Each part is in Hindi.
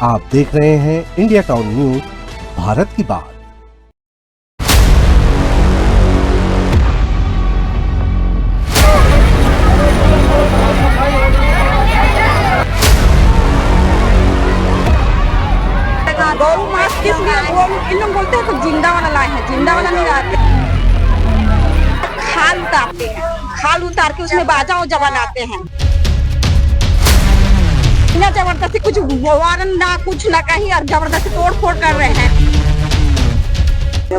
आप देख रहे हैं इंडिया टाउन न्यूज, भारत की बात। गौ मांस किस लिए इन लोग बोलते हैं तो जिंदा वाला लाए हैं, जिंदा वाला नहीं लाते। खाल उतारते हैं, खाल उतार के उसमें बाजा वजा बनाते हैं। बिना जबरदस्ती कुछ वारन ना कुछ ना कहीं और जबरदस्ती तोड़ फोड़ कर रहे हैं।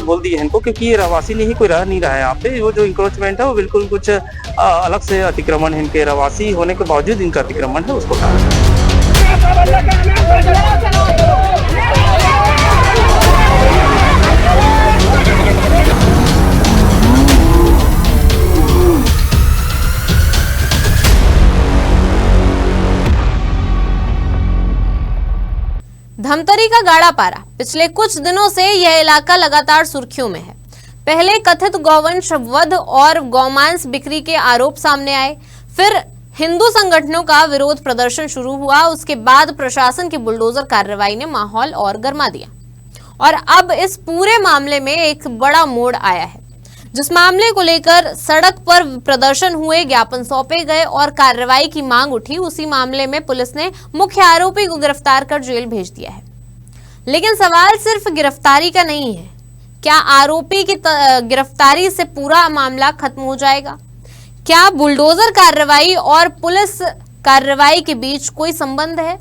बोल दिए इनको क्योंकि ये रहवासी नहीं कोई रह नहीं रहा है यहाँ पे। वो जो इंक्रोचमेंट है वो बिल्कुल कुछ अलग से अतिक्रमण है। इनके रहवासी होने के बावजूद इनका अतिक्रमण है, उसको धमतरी का गाड़ा पारा। पिछले कुछ दिनों से यह इलाका लगातार सुर्खियों में है। पहले कथित गौवंश वध और गौमांस बिक्री के आरोप सामने आए, फिर हिंदू संगठनों का विरोध प्रदर्शन शुरू हुआ। उसके बाद प्रशासन की बुलडोजर कार्रवाई ने माहौल और गर्मा दिया और अब इस पूरे मामले में एक बड़ा मोड़ आया है। जिस मामले को लेकर सड़क पर प्रदर्शन हुए, ज्ञापन सौंपे गए और कार्रवाई की मांग उठी, उसी मामले में पुलिस ने मुख्य आरोपी को गिरफ्तार कर जेल भेज दिया है। लेकिन सवाल सिर्फ गिरफ्तारी का नहीं है। क्या आरोपी की गिरफ्तारी से पूरा मामला खत्म हो जाएगा? क्या बुलडोजर कार्रवाई और पुलिस कार्रवाई के बीच कोई संबंध है?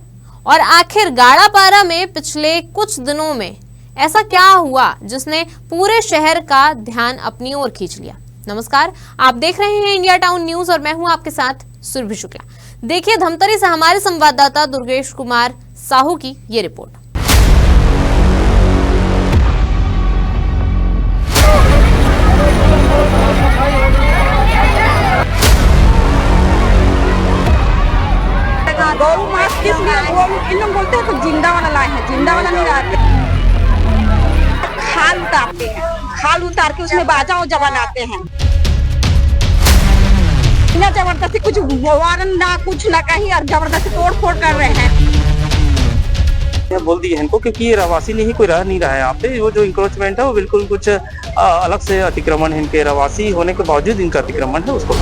और आखिर गाड़ापारा में पिछले कुछ दिनों में ऐसा क्या हुआ जिसने पूरे शहर का ध्यान अपनी ओर खींच लिया? नमस्कार, आप देख रहे हैं इंडिया टाउन न्यूज और मैं हूं आपके साथ सुरभि शुक्ला। देखिए धमतरी से हमारे संवाददाता दुर्गेश कुमार साहू की ये रिपोर्ट। गौ मांस किस लिए इन लोग बोलते हैं तो जिंदा वाला लाए हैं, जिंदा वाला नहीं लाते। खाल उतारते हैं, खाल उतार के उसमें बाजा वजा बनाते हैं। बिना जबरदस्ती कुछ वारन ना कुछ ना कहीं और जबरदस्ती तोड़ फोड़ कर रहे हैं। बोल दिए इनको क्योंकि ये रहवासी नहीं कोई रह नहीं रहा है यहाँ पे। वो जो इंक्रोचमेंट है वो बिल्कुल कुछ अलग से अतिक्रमण है। इनके रहवासी होने के बावजूद इनका अतिक्रमण है, उसको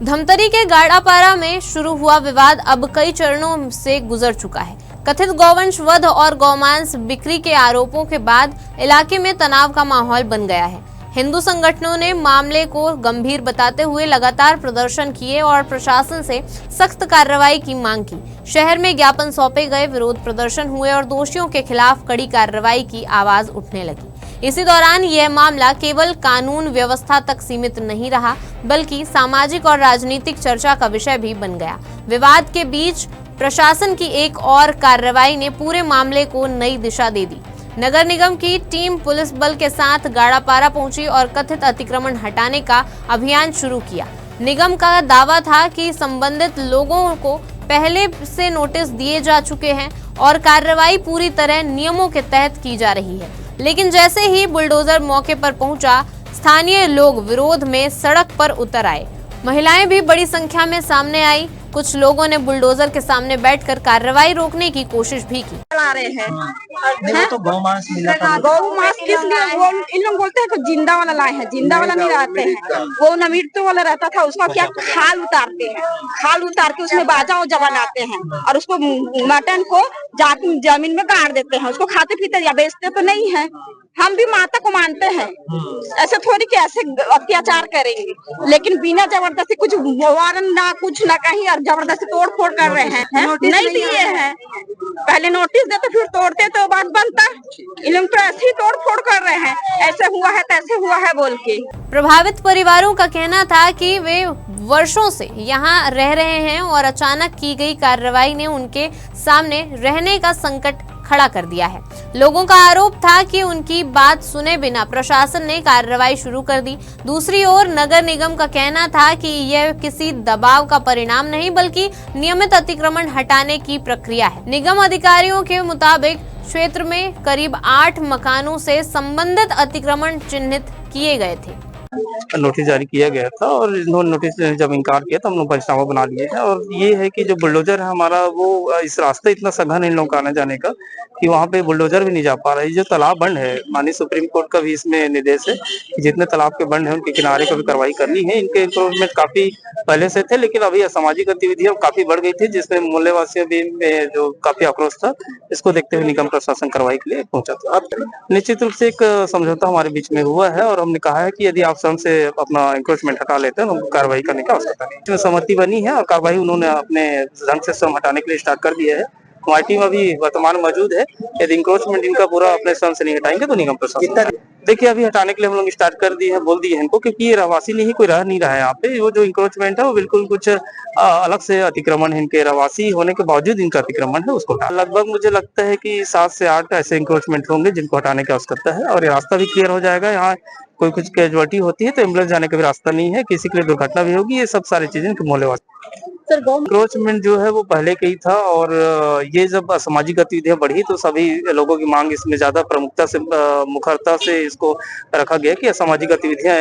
धमतरी के गाड़ापारा में शुरू हुआ विवाद अब कई चरणों से गुजर चुका है। कथित गौवंश वध और गौमांस बिक्री के आरोपों के बाद इलाके में तनाव का माहौल बन गया है। हिंदू संगठनों ने मामले को गंभीर बताते हुए लगातार प्रदर्शन किए और प्रशासन से सख्त कार्रवाई की मांग की। शहर में ज्ञापन सौंपे गए, विरोध प्रदर्शन हुए और दोषियों के खिलाफ कड़ी कार्रवाई की आवाज उठने लगी। इसी दौरान यह मामला केवल कानून व्यवस्था तक सीमित नहीं रहा, बल्कि सामाजिक और राजनीतिक चर्चा का विषय भी बन गया। विवाद के बीच प्रशासन की एक और कार्रवाई ने पूरे मामले को नई दिशा दे दी। नगर निगम की टीम पुलिस बल के साथ गाड़ापारा पहुंची और कथित अतिक्रमण हटाने का अभियान शुरू किया। निगम का दावा था कि संबंधित लोगों को पहले से नोटिस दिए जा चुके हैं और कार्रवाई पूरी तरह नियमों के तहत की जा रही है। लेकिन जैसे ही बुलडोजर मौके पर पहुंचा, स्थानीय लोग विरोध में सड़क पर उतर आए। महिलाएं भी बड़ी संख्या में सामने आई। कुछ लोगों ने बुलडोजर के सामने बैठकर कार्रवाई रोकने की कोशिश भी की। चला रहे हैं। तो गौमांस मिला था। गौ मांस किस लिए इन लोग बोलते हैं तो जिंदा वाला लाए हैं, जिंदा वाला नहीं लाते हैं। वो नमीरतो वाला रहता था, उसका क्या खाल उतारते हैं, खाल उतार के उसमें बाजा वजा बनाते हैं और उसको मटन को जाके जमीन में गाड़ देते हैं। उसको खाते पीते या बेचते तो नहीं है। हम भी माता को मानते हैं, ऐसे थोड़ी कि ऐसे अत्याचार करेंगे, लेकिन बिना जबरदस्ती कुछ वारन ना कुछ ना कहीं और जबरदस्ती तोड़ फोड़ कर रहे हैं। नहीं दिए हैं, पहले नोटिस देते फिर तोड़ते तो बात बनता। इन लोग तो ऐसे ही तोड़ फोड़ कर रहे हैं, ऐसे हुआ है तैसे हुआ है बोल के। प्रभावित परिवारों का कहना था कि वे वर्षों से यहाँ रह रहे हैं और अचानक की गई कार्रवाई ने उनके सामने रहने का संकट खड़ा कर दिया है। लोगों का आरोप था कि उनकी बात सुने बिना प्रशासन ने कार्रवाई शुरू कर दी। दूसरी ओर नगर निगम का कहना था कि यह किसी दबाव का परिणाम नहीं बल्कि नियमित अतिक्रमण हटाने की प्रक्रिया है। निगम अधिकारियों के मुताबिक क्षेत्र में करीब 8 मकानों से संबंधित अतिक्रमण चिन्हित किए गए थे। नोटिस जारी किया गया था और इन्होंने नोटिस जब इनकार किया तो हम लोग पंचनामा बना लिए हैं। और ये है कि जो बुलडोजर है हमारा, वो इस रास्ते इतना सघन इन लोगों का आने जाने का कि वहाँ पे बुलडोजर भी नहीं जा पा रहा है। जो तालाब बंद है, माननीय सुप्रीम कोर्ट का भी इसमें निर्देश है कि जितने तालाब के बंद है उनके किनारे को भी कार्रवाई करनी है। इनके इंक्रोचमेंट काफी पहले से थे, लेकिन अभी असामाजिक गतिविधियां काफी बढ़ गई थी, जिसमें मोहल्लेवासियों भी जो काफी आक्रोश था, इसको देखते हुए निगम प्रशासन कार्रवाई के लिए पहुंचा था। अब निश्चित रूप से एक समझौता हमारे बीच में हुआ है और हमने कहा है कि यदि आप स्वयं से अपना इंक्रोचमेंट हटा लेते हैं तो कार्रवाई करने की आवश्यकता नहीं। इसमें सहमति बनी है और कार्रवाई उन्होंने अपने ढंग से स्वयं हटाने के लिए स्टार्ट कर दिया है। हमारी टीम अभी वर्तमान मौजूद है। यदि इंक्रोचमेंट इनका पूरा अपने स्वयं से नहीं हटाएंगे तो निगम प्रशासन देखिए अभी हटाने के लिए हम लोग स्टार्ट कर दिए हैं, बोल दिए हैं इनको, क्योंकि ये रहवासी नहीं, कोई रह नहीं रहा है यहाँ पे। वो जो इंक्रोचमेंट है वो बिल्कुल कुछ अलग से अतिक्रमण है। इनके रहवासी होने के बावजूद इनका अतिक्रमण है, उसको लगभग मुझे लगता है कि 7 से 8 ऐसे इंक्रोचमेंट होंगे जिनको हटाने की आवश्यकता है। और ये रास्ता भी क्लियर हो जाएगा। यहाँ कोई कुछ कैजुअलिटी होती है तो एम्बुलेंस जाने का भी रास्ता नहीं है, किसी के लिए दुर्घटना भी होगी, ये सब सारी चीजें इनके मोहल्लेवासी। इंक्रोचमेंट जो है वो पहले के ही था और ये जब असामाजिक गतिविधियां बढ़ी तो सभी लोगों की मांग इसमें ज्यादा प्रमुखता से मुखरता से इसको रखा गया कि असामाजिक गतिविधियां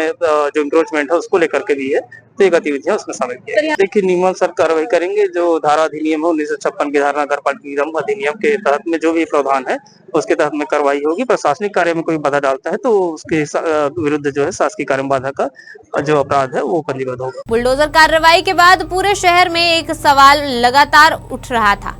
जो इंक्रोचमेंट है उसको लेकर के भी है, तो ये गतिविधियां उसमें शामिल की है। देखिए नियम सर कार्रवाई करेंगे। जो धारा अधिनियम है 1956 की धारा नगर पालिका निगम अधिनियम के तहत में जो भी प्रावधान है उसके तहत में कार्रवाई होगी। प्रशासनिक कार्य में कोई बाधा डालता है तो उसके विरुद्ध जो है शासकीय कार्य में बाधा का जो अपराध है वो पंजीबद्ध होगा। बुलडोजर कार्रवाई के बाद पूरे शहर में एक सवाल लगातार उठ रहा था,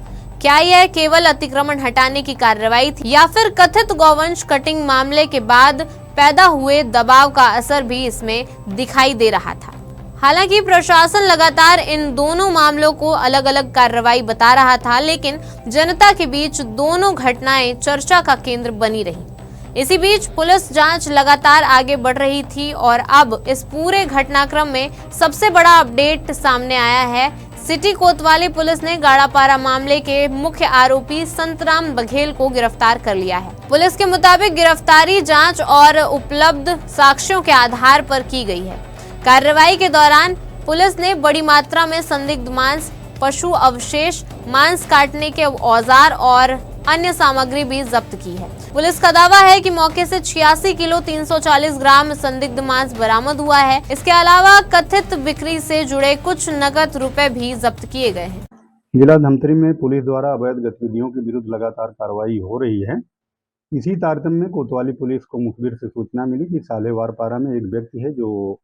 क्या यह केवल अतिक्रमण हटाने की कार्रवाई थी या फिर कथित गौवंश कटिंग मामले के बाद पैदा हुए दबाव का असर भी इसमें दिखाई दे रहा था। हालांकि प्रशासन लगातार इन दोनों मामलों को अलग अलग कार्रवाई बता रहा था, लेकिन जनता के बीच दोनों घटनाएं चर्चा का केंद्र बनी रही। इसी बीच पुलिस जांच लगातार आगे बढ़ रही थी और अब इस पूरे घटनाक्रम में सबसे बड़ा अपडेट सामने आया है। सिटी कोतवाली पुलिस ने गाड़ापारा मामले के मुख्य आरोपी संतराम बघेल को गिरफ्तार कर लिया है। पुलिस के मुताबिक गिरफ्तारी जांच और उपलब्ध साक्ष्यों के आधार पर की गई है। कार्रवाई के दौरान पुलिस ने बड़ी मात्रा में संदिग्ध मांस, पशु अवशेष, मांस काटने के औजार और अन्य सामग्री भी जब्त की है। पुलिस का दावा है कि मौके से 86 किलो 340 ग्राम संदिग्ध मांस बरामद हुआ है। इसके अलावा कथित बिक्री से जुड़े कुछ नकद रुपए भी जब्त किए गए हैं। जिला धमतरी में पुलिस द्वारा अवैध गतिविधियों के विरुद्ध लगातार कार्रवाई हो रही है। इसी तारतम्य में कोतवाली पुलिस को मुखबिर से सूचना मिली कि सालेवारपारा में एक व्यक्ति है जो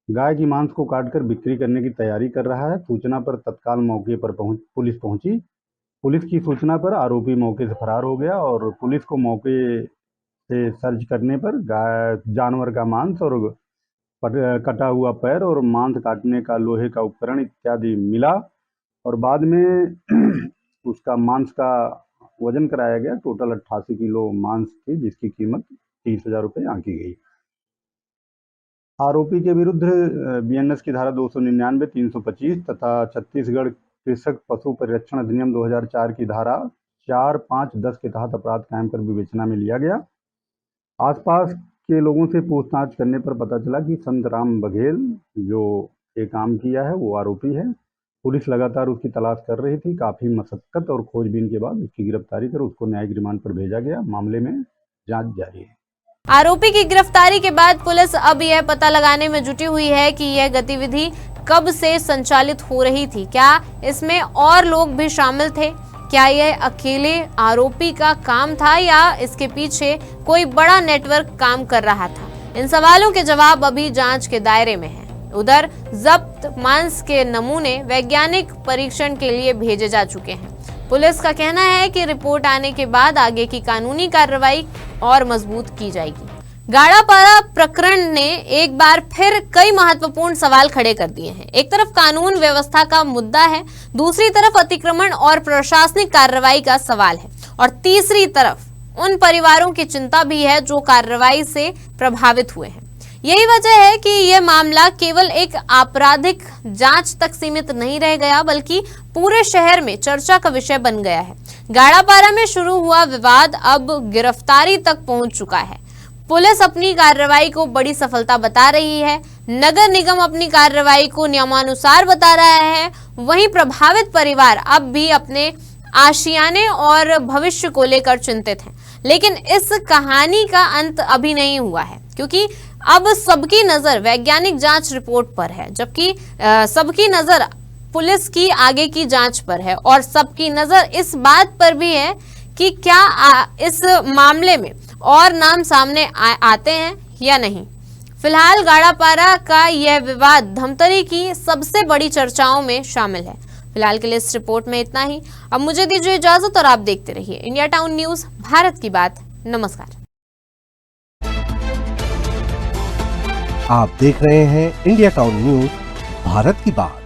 गाय की मांस को काटकर बिक्री करने की तैयारी कर रहा है। सूचना पर तत्काल मौके पर पुलिस पहुंची। पुलिस की सूचना पर आरोपी मौके से फरार हो गया और पुलिस को मौके से सर्च करने पर जानवर का मांस और कटा हुआ पैर और मांस काटने का लोहे का उपकरण इत्यादि मिला और बाद में उसका मांस का वजन कराया गया। टोटल 88 किलो मांस थी जिसकी कीमत 30,000 रुपये आंकी गई। आरोपी के विरुद्ध बीएनएस की धारा 299, 325 तथा छत्तीसगढ़ कृषक पशु परिरक्षण अधिनियम 2004 की धारा 4, 5, 10 के तहत अपराध कायम कर विवेचना में लिया गया। आसपास के लोगों से पूछताछ करने पर पता चला कि संतराम बघेल जो ये काम किया है वो आरोपी है। पुलिस लगातार उसकी तलाश कर रही थी। काफ़ी मशक्कत और खोजबीन के बाद उसकी गिरफ्तारी कर उसको न्यायिक रिमांड पर भेजा गया। मामले में जांच जारी है। आरोपी की गिरफ्तारी के बाद पुलिस अब यह पता लगाने में जुटी हुई है कि यह गतिविधि कब से संचालित हो रही थी। क्या इसमें और लोग भी शामिल थे? क्या यह अकेले आरोपी का काम था या इसके पीछे कोई बड़ा नेटवर्क काम कर रहा था? इन सवालों के जवाब अभी जांच के दायरे में हैं। उधर जब्त मांस के नमूने वैज्ञानिक परीक्षण के लिए भेजे जा चुके हैं। पुलिस का कहना है कि रिपोर्ट आने के बाद आगे की कानूनी कार्रवाई और मजबूत की जाएगी। गाड़ापारा प्रकरण ने एक बार फिर कई महत्वपूर्ण सवाल खड़े कर दिए हैं। एक तरफ कानून व्यवस्था का मुद्दा है, दूसरी तरफ अतिक्रमण और प्रशासनिक कार्रवाई का सवाल है और तीसरी तरफ उन परिवारों की चिंता भी है जो कार्रवाई से प्रभावित हुए हैं। यही वजह है कि यह मामला केवल एक आपराधिक जांच तक सीमित नहीं रह गया, बल्कि पूरे शहर में चर्चा का विषय बन गया है। गाड़ापारा में शुरू हुआ विवाद अब गिरफ्तारी तक पहुंच चुका है। पुलिस अपनी कार्रवाई को बड़ी सफलता बता रही है, नगर निगम अपनी कार्रवाई को नियमानुसार बता रहा है, वहीं प्रभावित परिवार अब भी अपने आशियाने और भविष्य को लेकर चिंतित हैं। लेकिन इस कहानी का अंत अभी नहीं हुआ है, क्योंकि अब सबकी नजर वैज्ञानिक जांच रिपोर्ट पर है, जबकि सबकी नजर पुलिस की आगे की जांच पर है और सबकी नजर इस बात पर भी है कि क्या इस मामले में और नाम सामने आते हैं या नहीं। फिलहाल गाड़ापारा का यह विवाद धमतरी की सबसे बड़ी चर्चाओं में शामिल है। फिलहाल के लिए इस रिपोर्ट में इतना ही। अब मुझे दीजिए इजाजत और आप देखते रहिए इंडिया टाउन न्यूज, भारत की बात। नमस्कार। आप देख रहे हैं इंडिया टाउन न्यूज, भारत की बात।